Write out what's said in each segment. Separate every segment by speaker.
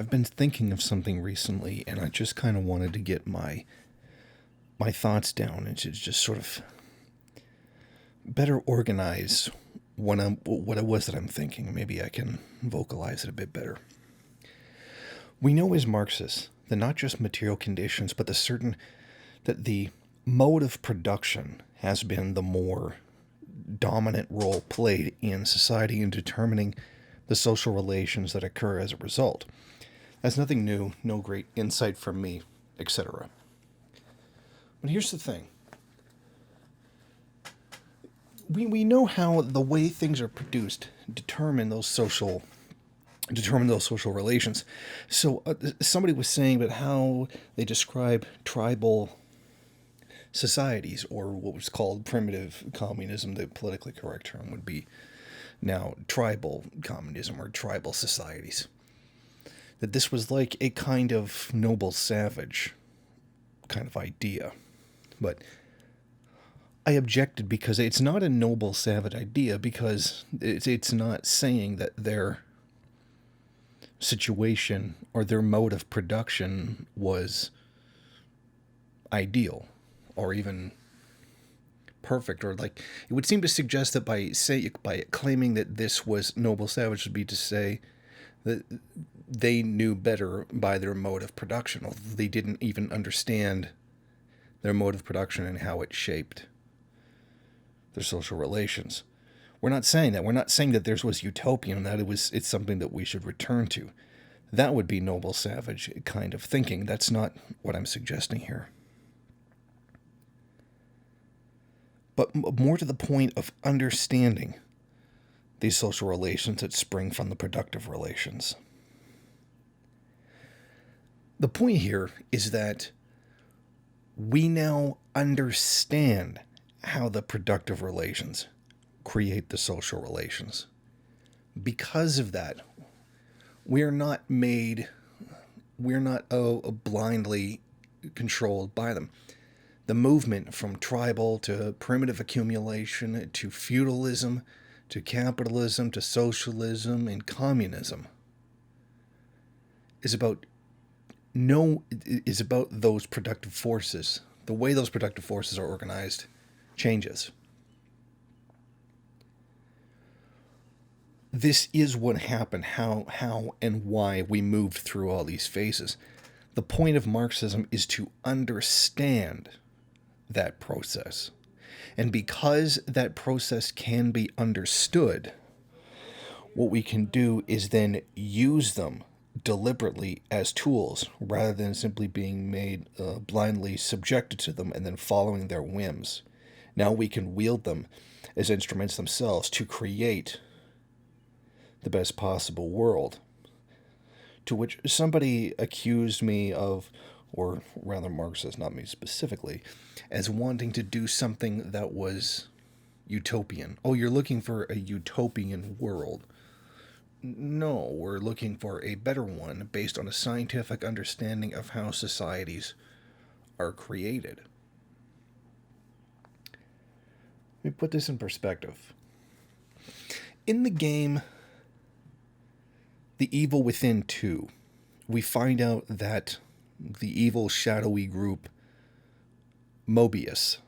Speaker 1: I've been thinking of something recently, and I just kind of wanted to get my thoughts down and to just sort of better organize what it was that I'm thinking. Maybe I can vocalize it a bit better. We know as Marxists that not just material conditions, but that the mode of production has been the more dominant role played in society in determining the social relations that occur as a result. That's nothing new, no great insight from me, etc. But here's the thing. We know how the way things are produced determine those social relations. So somebody was saying about how they describe tribal societies, or what was called primitive communism. The politically correct term would be now tribal communism or tribal societies. That this was like a kind of noble savage kind of idea. But I objected because it's not a noble savage idea, because it's not saying that their situation or their mode of production was ideal or even perfect, or like it would seem to suggest that by claiming that this was noble savage would be to say that they knew better by their mode of production, although they didn't even understand their mode of production and how it shaped their social relations. We're not saying that. We're not saying that theirs was utopian, that it's something that we should return to. That would be noble savage kind of thinking. That's not what I'm suggesting here. But more to the point of understanding these social relations that spring from the productive relations. The point here is that we now understand how the productive relations create the social relations. Because of that, we're not blindly controlled by them. The movement from tribal to primitive accumulation to feudalism to capitalism to socialism and communism is about those productive forces. The way those productive forces are organized changes. This is what happened, how and why we moved through all these phases. The point of Marxism is to understand that process. And because that process can be understood, what we can do is then use them deliberately as tools rather than simply being made blindly subjected to them and then following their whims. Now we can wield them as instruments themselves to create the best possible world. To which somebody accused me of, or rather Marxist, not me specifically, as wanting to do something that was utopian. Oh, you're looking for a utopian world. No, we're looking for a better one based on a scientific understanding of how societies are created. Let me put this in perspective. In the game The Evil Within 2, we find out that the evil shadowy group Mobius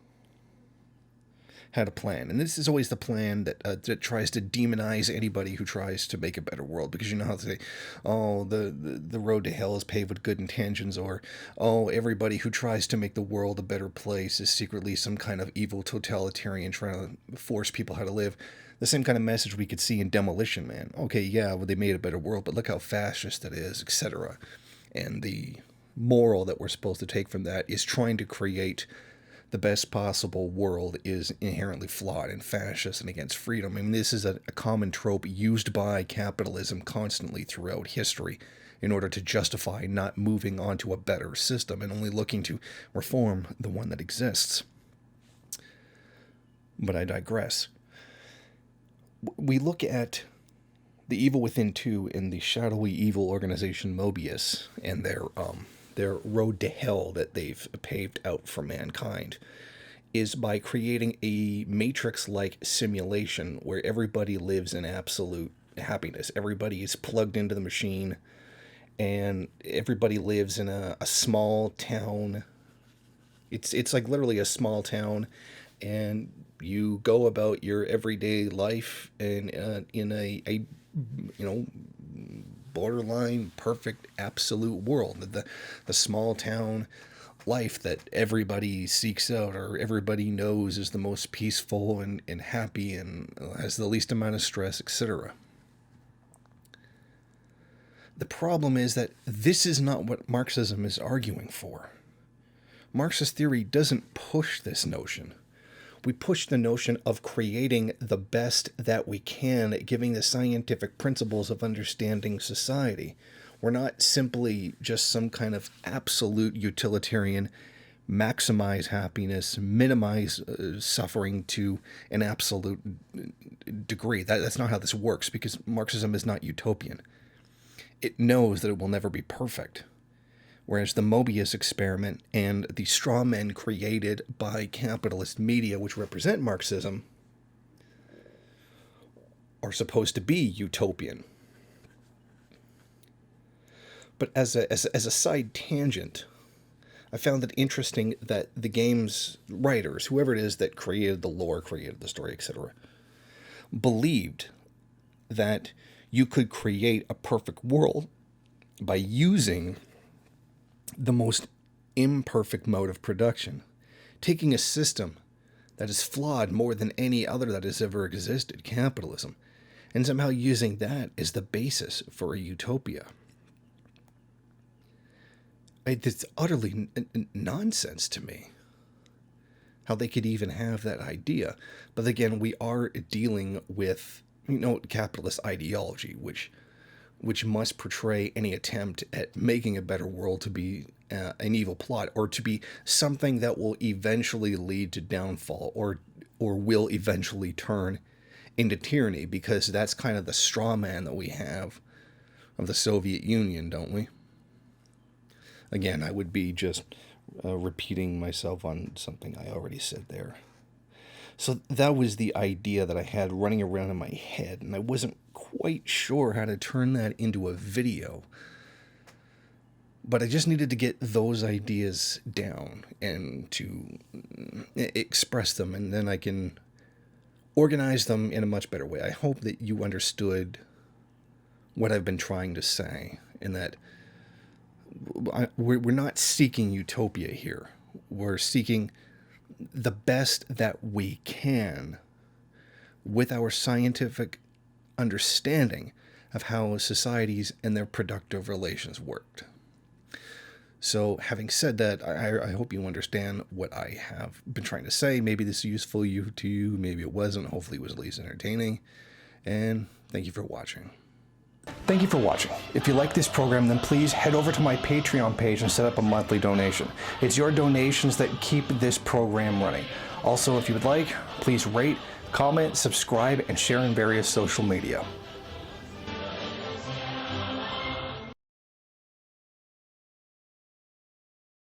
Speaker 1: had a plan. And this is always the plan that tries to demonize anybody who tries to make a better world. Because you know how to say, oh, the road to hell is paved with good intentions, or, oh, everybody who tries to make the world a better place is secretly some kind of evil totalitarian trying to force people how to live. The same kind of message we could see in Demolition Man. Okay, yeah, well, they made a better world, but look how fascist it is, etc. And the moral that we're supposed to take from that is trying to create the best possible world is inherently flawed and fascist and against freedom. I mean, this is a common trope used by capitalism constantly throughout history in order to justify not moving on to a better system and only looking to reform the one that exists. But I digress. We look at The Evil Within 2 in the shadowy evil organization Mobius and their road to hell that they've paved out for mankind is by creating a matrix-like simulation where everybody lives in absolute happiness. Everybody is plugged into the machine and everybody lives in a small town. It's like literally a small town, and you go about your everyday life and in a you know borderline perfect absolute world, the small town life that everybody seeks out or everybody knows is the most peaceful and happy and has the least amount of stress, etc. The problem is that this is not what Marxism is arguing for. Marxist theory doesn't push this notion. We push the notion of creating the best that we can, giving the scientific principles of understanding society. We're not simply just some kind of absolute utilitarian, maximize happiness, minimize suffering to an absolute degree. That's not how this works, because Marxism is not utopian. It knows that it will never be perfect. Whereas the Mobius experiment and the straw men created by capitalist media, which represent Marxism, are supposed to be utopian. But as a side tangent, I found it interesting that the game's writers, whoever it is that created the lore, created the story, etc., believed that you could create a perfect world by using the most imperfect mode of production, taking a system that is flawed more than any other that has ever existed, capitalism, and somehow using that as the basis for a utopia. It's utterly nonsense to me how they could even have that idea. But again, we are dealing with, capitalist ideology, which must portray any attempt at making a better world to be an evil plot, or to be something that will eventually lead to downfall, or will eventually turn into tyranny, because that's kind of the straw man that we have of the Soviet Union, don't we? Again, I would be just repeating myself on something I already said there. So that was the idea that I had running around in my head, and I wasn't quite sure how to turn that into a video. But I just needed to get those ideas down and to express them, and then I can organize them in a much better way. I hope that you understood what I've been trying to say, and that we're not seeking utopia here. We're seeking the best that we can with our scientific understanding of how societies and their productive relations worked. So having said that, I hope you understand what I have been trying to say. Maybe this is useful to you, maybe it wasn't. Hopefully it was at least entertaining. And thank you for watching. Thank you for watching. If you like this program, then please head over to my Patreon page and set up a monthly donation. It's your donations that keep this program running. Also, if you would like, please rate, comment, subscribe, and share in various social media.